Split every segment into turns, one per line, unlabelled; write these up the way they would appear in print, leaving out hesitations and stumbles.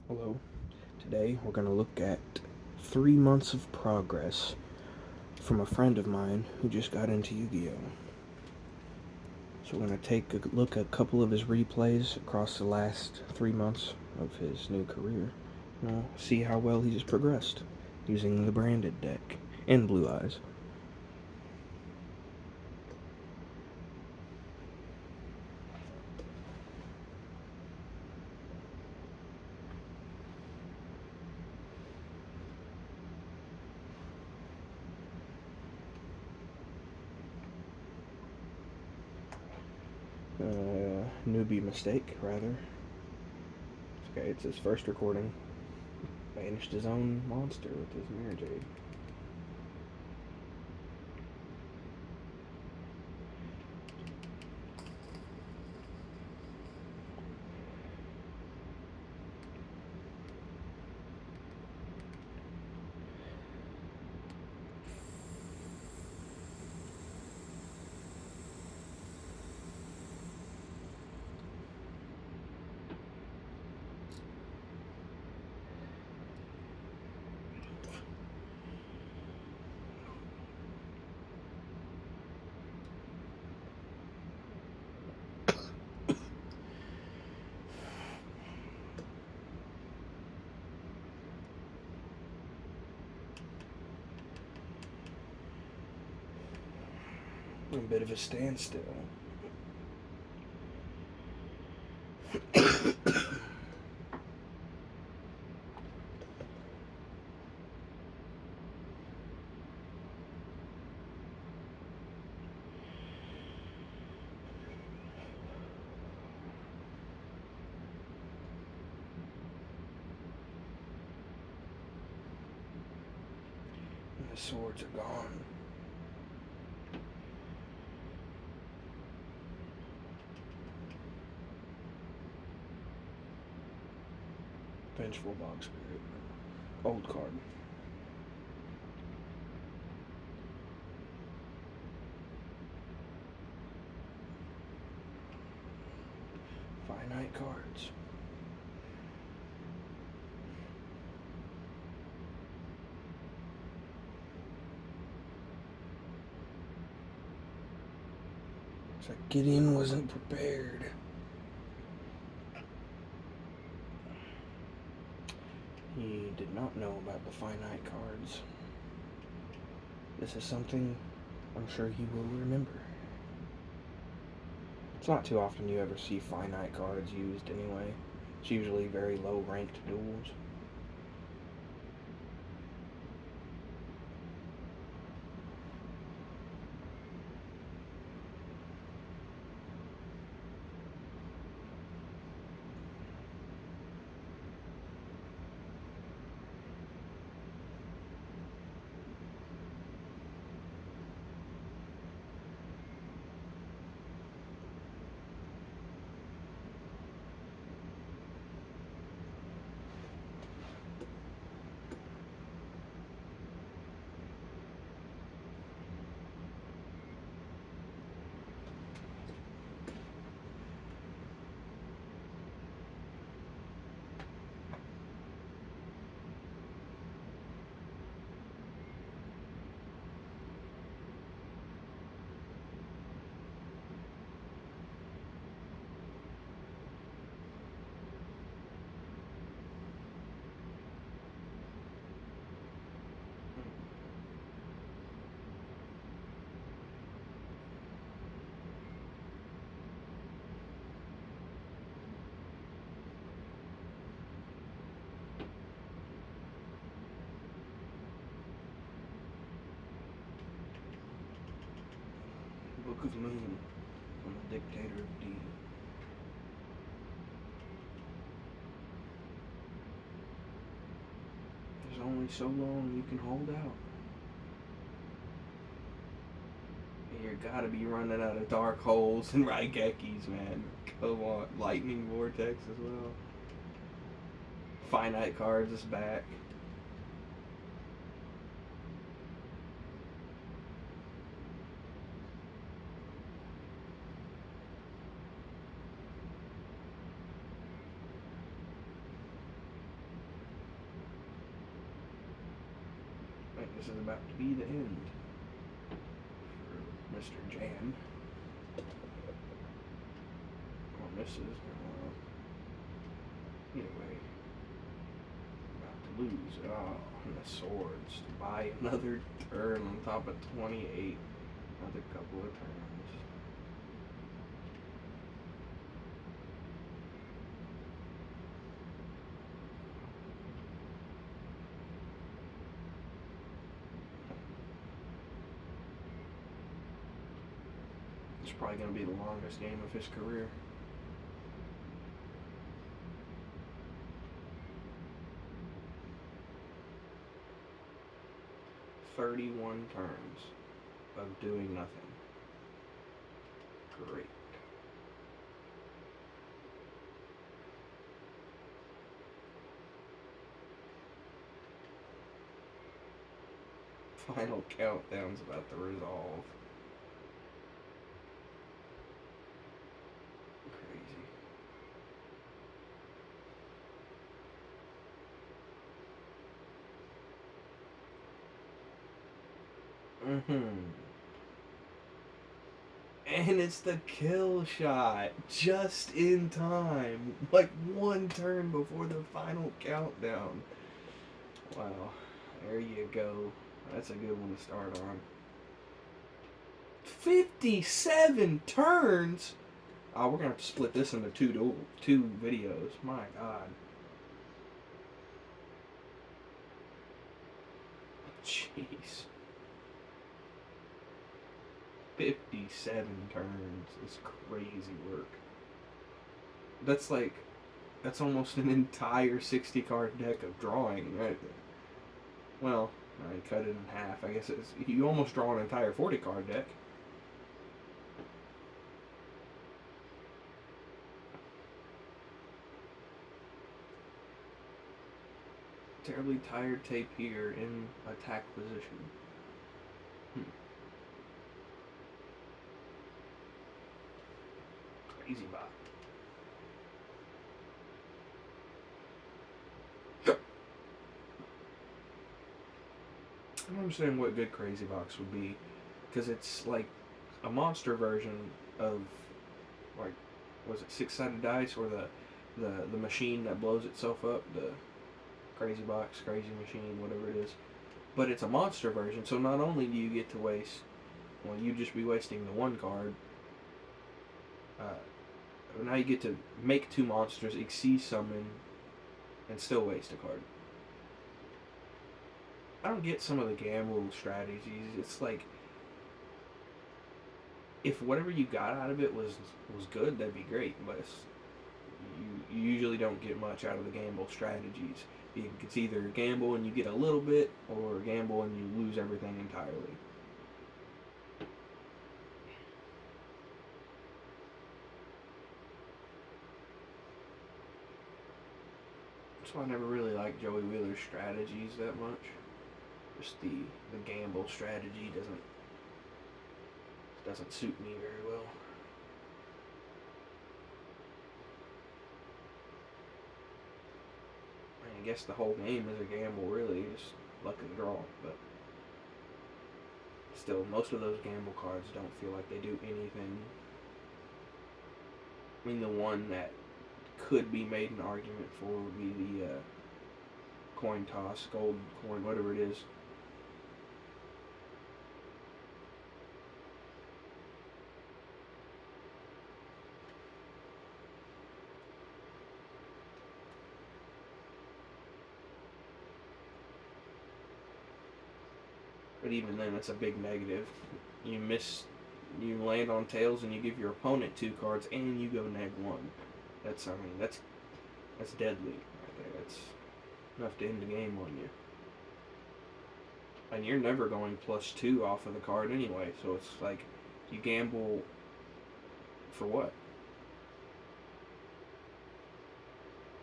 Hello. Today we're going to look at 3 months of progress from a friend of mine who just got into Yu-Gi-Oh! So we're going to take a look at a couple of his replays across the last 3 months of his new career. And we'll see how well he's progressed using the branded deck and Blue Eyes. Newbie mistake, rather. Okay, it's his first recording. Banished his own monster with his Mirror Jade. A bit of a standstill. The swords are gone. Vengeful Bog Spirit. Old card. Finite cards. Looks like Gideon wasn't prepared. He did not know about the finite cards. This is something I'm sure he will remember. It's not too often you ever see finite cards used anyway. It's usually very low ranked duels. Book of Moon on the Dictator of D. There's only so long you can hold out. You gotta be running out of Dark Holes and Raigekis, man. Come on. Lightning Vortex as well. Finite cards is back. this is about to be the end for Mr. Jan. Or Mrs. Anyway, about to lose. Oh, and the swords to buy another turn on top of 28. Another couple of turns. It's probably going to be the longest game of his career. "31 turns of doing nothing." Great. Final countdown's about to resolve. Crazy. And it's the kill shot just in time, like one turn before the final countdown. Wow, there you go. That's a good one to start on. 57 turns? Oh, we're gonna have to split this into two videos. My God. Jeez. 57 turns is crazy work. That's almost an entire 60 card deck of drawing, right? Well, I cut it in half. I guess you almost draw an entire 40 card deck. Terribly tired tape here in attack position. Crazy bot. I don't understand what good Crazy Box would be, because it's like a monster version of, like, was it 6-sided dice, or the machine that blows itself up, the Crazy Box, Crazy Machine, whatever it is. But it's a monster version, so not only do you get to waste, well, you just be wasting the one card. Now you get to make two monsters, exceed summon, and still waste a card. I don't get some of the gamble strategies. It's like, if whatever you got out of it was good, that'd be great. But you usually don't get much out of the gamble strategies. It's either gamble and you get a little bit, or gamble and you lose everything entirely. So I never really liked Joey Wheeler's strategies that much. Just the gamble strategy doesn't suit me very well. I guess the whole game is a gamble, really, just luck of the draw. But still, most of those gamble cards don't feel like they do anything. I mean, the one that could be made an argument for would be the coin toss, gold coin, whatever it is. But even then, that's a big negative. You land on tails, and you give your opponent 2 cards, and you go -1. That's deadly right there. That's enough to end the game on you. And you're never going +2 off of the card anyway, so it's like, you gamble for what?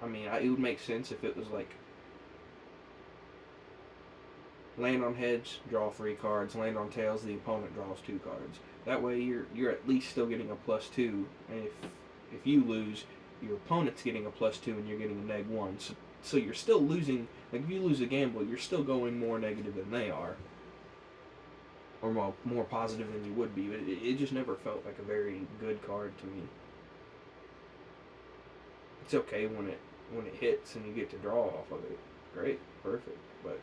I mean, it would make sense if it was like, land on heads, draw 3 cards. Land on tails, the opponent draws 2 cards. That way, you're at least still getting a +2. And if you lose, your opponent's getting a +2, and you're getting a -1. So So you're still losing. Like, if you lose a gamble, you're still going more negative than they are, or more positive than you would be. But it just never felt like a very good card to me. It's okay when it hits and you get to draw off of it. Great, perfect. But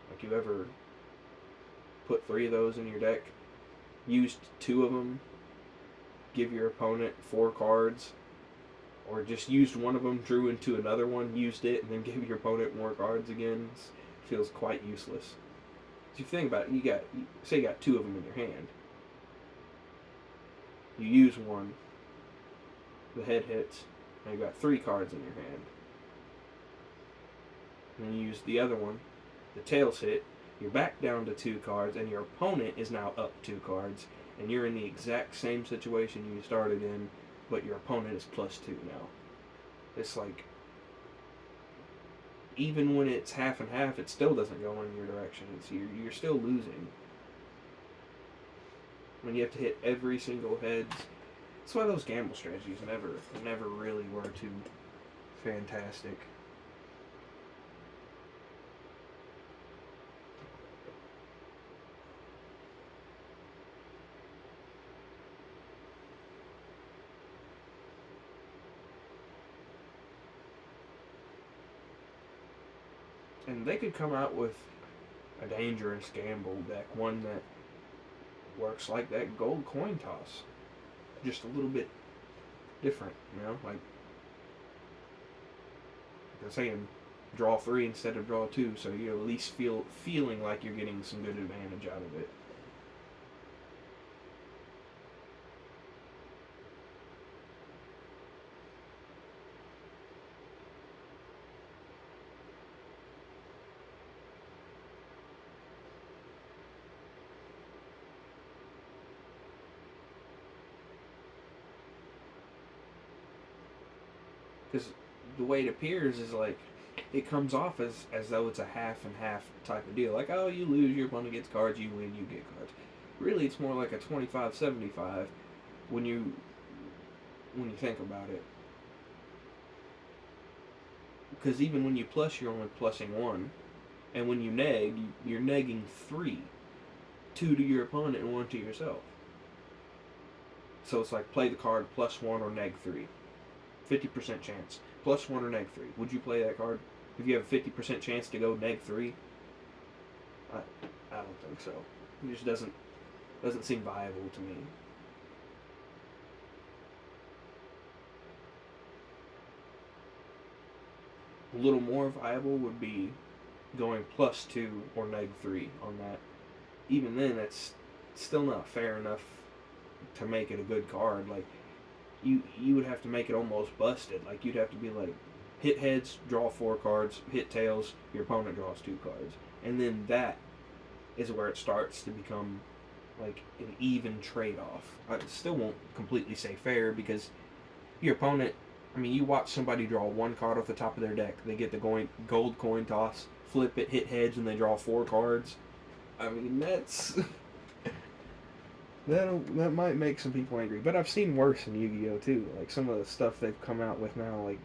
like, you ever put 3 of those in your deck, used 2 of them, give your opponent 4 cards, or just used one of them, drew into another one, used it, and then gave your opponent more cards again, feels quite useless. So if you think about it, say you got 2 of them in your hand. You use one, the head hits, and you got 3 cards in your hand. And then you use the other one, the tails hit, you're back down to 2 cards, and your opponent is now up 2 cards, and you're in the exact same situation you started in, but your opponent is +2 now. It's like, even when it's half and half, it still doesn't go in your direction. You're still losing. When you have to hit every single heads, that's why those gamble strategies never really were too fantastic. And they could come out with a dangerous gamble deck, one that works like that gold coin toss, just a little bit different, like they're saying, draw 3 instead of draw 2, so you at least feeling like you're getting some good advantage out of it. Because the way it appears is like, it comes off as though it's a half and half type of deal. Like, oh, you lose, your opponent gets cards, you win, you get cards. Really, it's more like a 25-75 when you think about it. Because even when you plus, you're only plussing 1. And when you neg, you're negging 3. 2 to your opponent and 1 to yourself. So it's like, play the card +1 or neg 3. 50% chance. +1 or neg 3. Would you play that card? If you have a 50% chance to go neg 3? I don't think so. It just doesn't seem viable to me. A little more viable would be going +2 or neg 3 on that. Even then, that's still not fair enough to make it a good card. Like, you would have to make it almost busted. Like, you'd have to be like, hit heads, draw 4 cards, hit tails, your opponent draws 2 cards. And then that is where it starts to become like an even trade-off. I still won't completely say fair, because your opponent, you watch somebody draw 1 card off the top of their deck, they get the gold coin toss, flip it, hit heads, and they draw 4 cards. That's that might make some people angry, but I've seen worse in Yu-Gi-Oh too. Like, some of the stuff they've come out with now, like,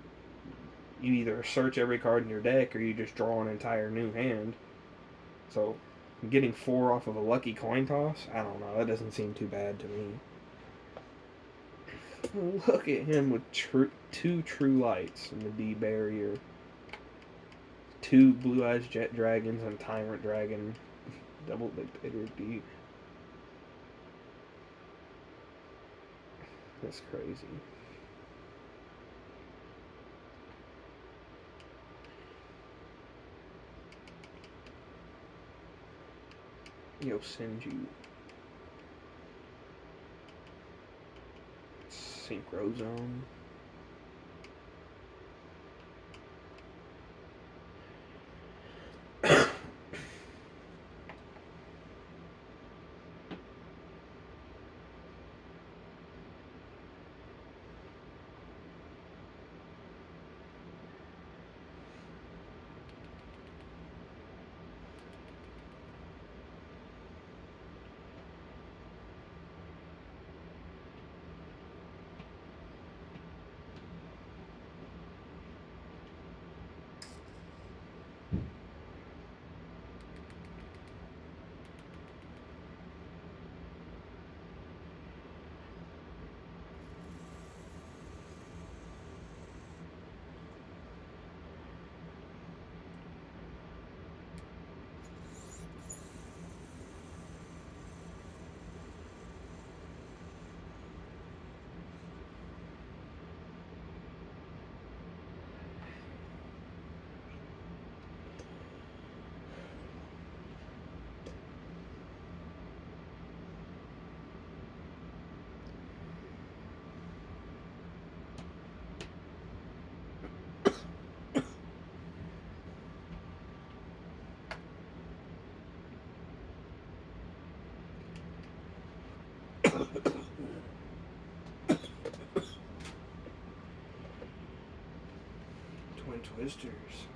you either search every card in your deck or you just draw an entire new hand. So getting 4 off of a lucky coin toss, I don't know, that doesn't seem too bad to me. Look at him with 2 true lights in the D barrier, 2 blue eyes jet dragons and tyrant dragon, double dictator D. That's crazy. Senju. Synchro Zone. visitors.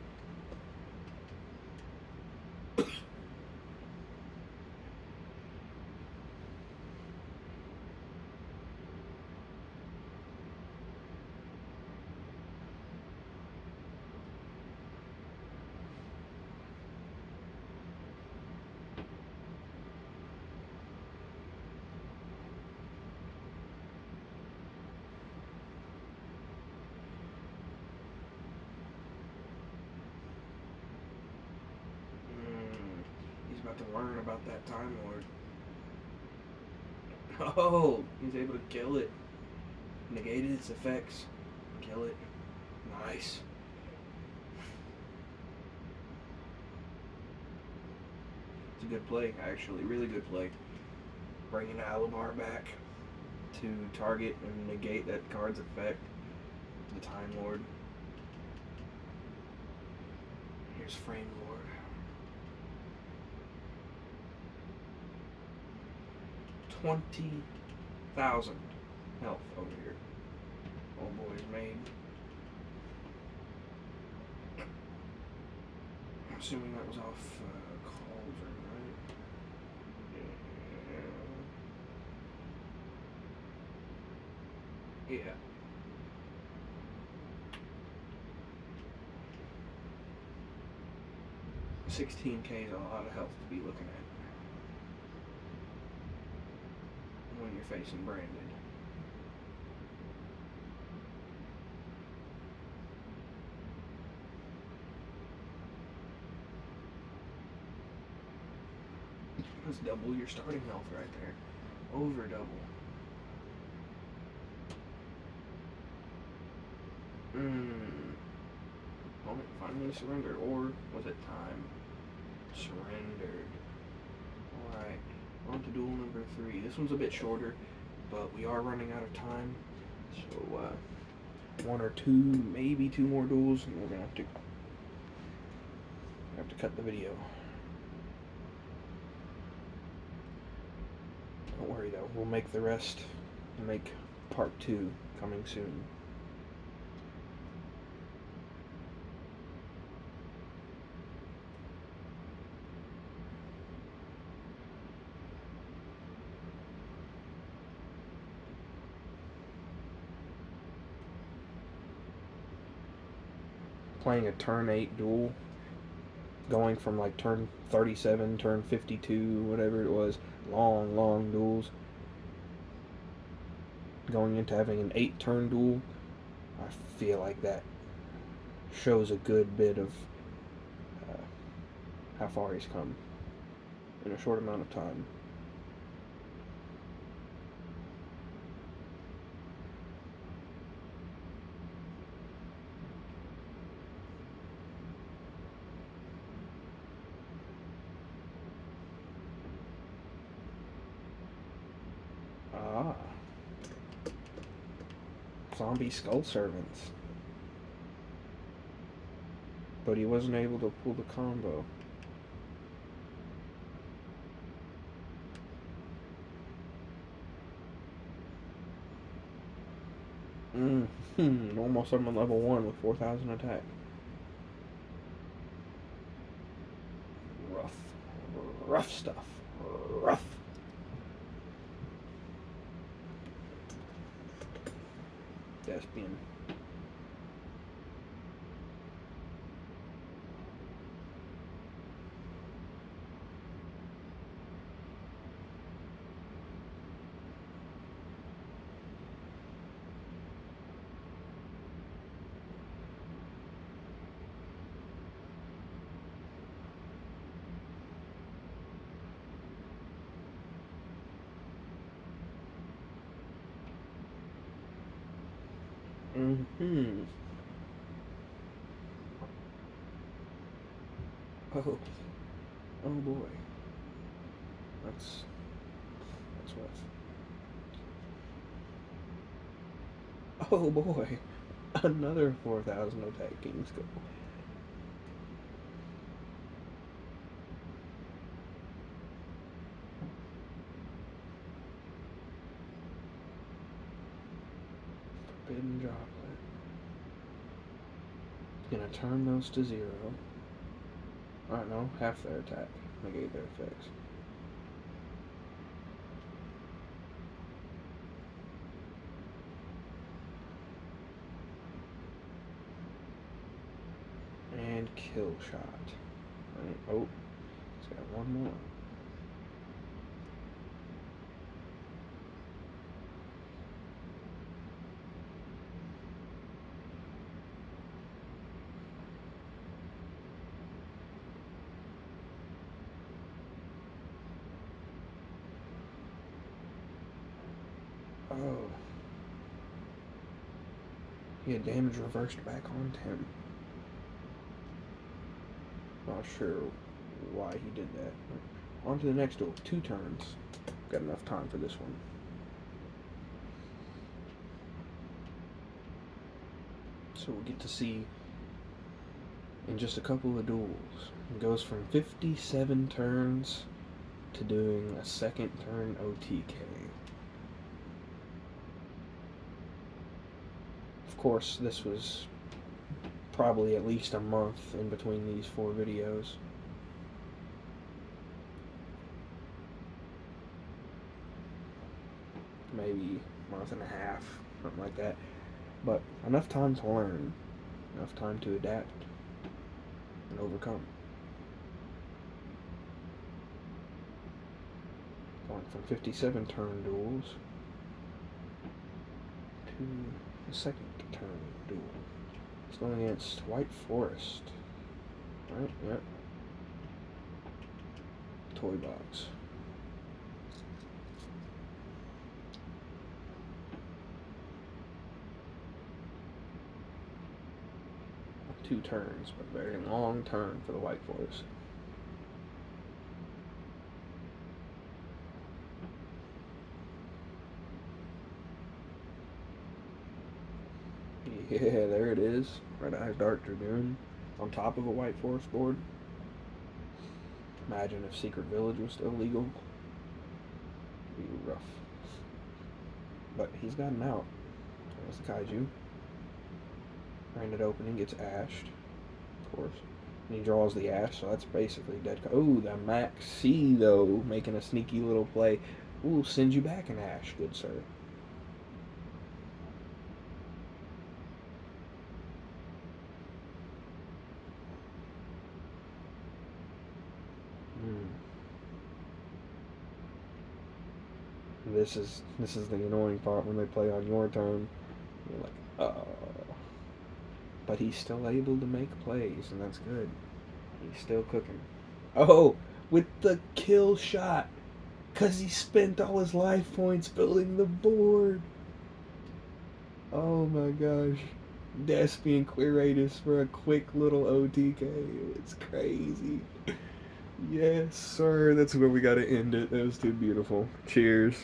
He's about to learn about that Time Lord. Oh, he's able to kill it. Negated its effects. Kill it. Nice. It's a good play, actually. Really good play. Bringing Alabar back to target and negate that card's effect. The Time Lord. Here's Frame Lord. 20,000 health over here. Old boy's made. I'm assuming that was off Cauldron, right? Yeah. 16k is a lot of health to be looking at when you're facing branded. That's double your starting health right there. Over double. Opponent finally surrendered, or was it time? Surrendered. Alright, on to duel number 3. This one's a bit shorter, but we are running out of time. So, 1 or 2, maybe 2 more duels, and we're gonna have to cut the video. Don't worry though, we'll make the rest. We'll make part 2 coming soon. Playing a turn 8 duel, going from like turn 37, turn 52, whatever it was, long duels, going into having an 8 turn duel, I feel like that shows a good bit of how far he's come in a short amount of time. Zombie Skull Servants. But he wasn't able to pull the combo. Normal summon level 1 with 4,000 attack. Rough stuff. Rough. Thespian. Oh boy. That's rough. Oh boy. Another 4,000 attack King's Skull. Forbidden Droplet. Gonna turn those to 0. Alright, no, half their attack. Negate their effects. And kill shot. Right. Oh, he's got one more. Oh. He had damage reversed back onto him. Not sure why he did that. On to the next duel. 2 turns. Got enough time for this one. So we'll get to see in just a couple of duels. It goes from 57 turns to doing a second turn OTK. Of course, this was probably at least a month in between these 4 videos. Maybe a month and a half, something like that. But enough time to learn, enough time to adapt and overcome. Going from 57 turn duels to the second turn duel. It's going against White Forest. Right, yep. Toy box. Two turns, but very long turn for the White Forest. Yeah, there it is. Red Eyes Dark Dragoon on top of a White Forest board. Imagine if Secret Village was still legal. It'd be rough. But he's got him out. There's the Kaiju. Random opening gets ashed, of course. And he draws the ash, so that's basically dead. Oh, the Max C, though, making a sneaky little play. Ooh, send you back an ash, good sir. This is the annoying part when they play on your turn. You're like, oh. But he's still able to make plays, and that's good. He's still cooking. Oh, with the kill shot. Because he spent all his life points building the board. Oh my gosh. Despian Quiratus for a quick little OTK. It's crazy. Yes, sir. That's where we gotta end it. That was too beautiful. Cheers.